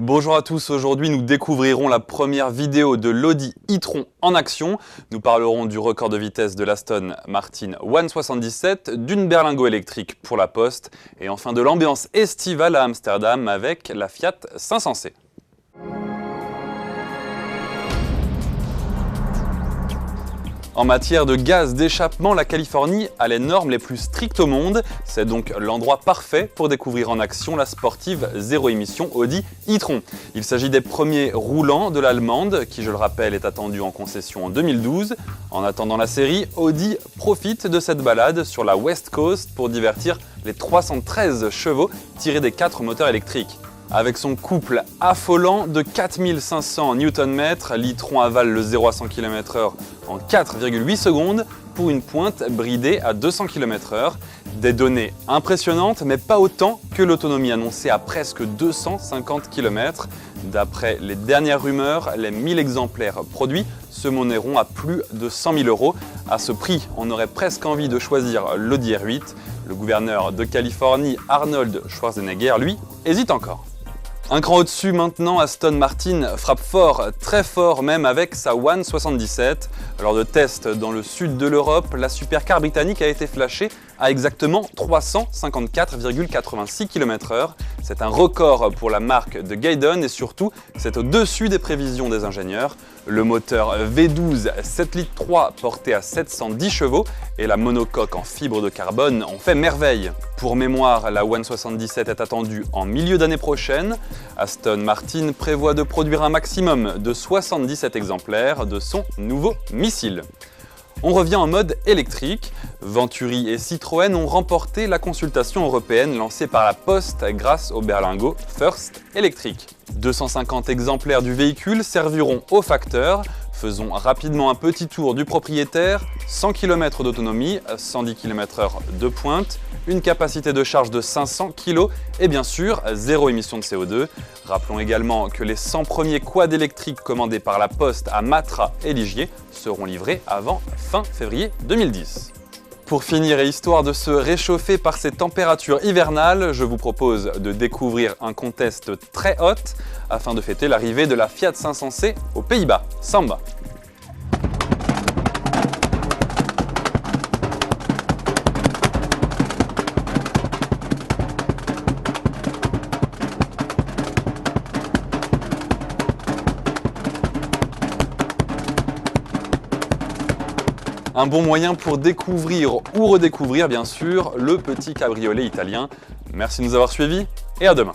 Bonjour à tous, aujourd'hui nous découvrirons la première vidéo de l'Audi e-tron en action. Nous parlerons du record de vitesse de l'Aston Martin One 77, d'une berlingot électrique pour la Poste et enfin de l'ambiance estivale à Amsterdam avec la Fiat 500C. En matière de gaz d'échappement, la Californie a les normes les plus strictes au monde. C'est donc l'endroit parfait pour découvrir en action la sportive zéro émission Audi e-tron. Il s'agit des premiers roulants de l'allemande, qui je le rappelle est attendue en concession en 2012. En attendant la série, Audi profite de cette balade sur la West Coast pour divertir les 313 chevaux tirés des 4 moteurs électriques. Avec son couple affolant de 4500 Nm, l'e-tron avale le 0 à 100 km/h en 4,8 secondes pour une pointe bridée à 200 km/h. Des données impressionnantes, mais pas autant que l'autonomie annoncée à presque 250 km. D'après les dernières rumeurs, les 1000 exemplaires produits se monnaieront à plus de 100 000 €. À ce prix, on aurait presque envie de choisir l'Audi R8. Le gouverneur de Californie, Arnold Schwarzenegger, lui, hésite encore. Un cran au-dessus maintenant, Aston Martin frappe fort, très fort même avec sa One 77. Lors de tests dans le sud de l'Europe, la supercar britannique a été flashée à exactement 354,86 km/h. C'est un record pour la marque de Gaydon et surtout, c'est au-dessus des prévisions des ingénieurs. Le moteur V12 7,3 litres porté à 710 chevaux et la monocoque en fibre de carbone ont fait merveille. Pour mémoire, la One 77 est attendue en milieu d'année prochaine. Aston Martin prévoit de produire un maximum de 77 exemplaires de son nouveau missile. On revient en mode électrique. Venturi et Citroën ont remporté la consultation européenne lancée par la Poste grâce au berlingot First Electric. 250 exemplaires du véhicule serviront aux facteurs. Faisons rapidement un petit tour du propriétaire. 100 km d'autonomie, 110 km/h de pointe, une capacité de charge de 500 kg et bien sûr, zéro émission de CO2. Rappelons également que les 100 premiers quads électriques commandés par la Poste à Matra et Ligier seront livrés avant fin février 2010. Pour finir et histoire de se réchauffer par ces températures hivernales, je vous propose de découvrir un contest très hot afin de fêter l'arrivée de la Fiat 500C aux Pays-Bas. Samba! Un bon moyen pour découvrir ou redécouvrir bien sûr le petit cabriolet italien. Merci de nous avoir suivis et à demain.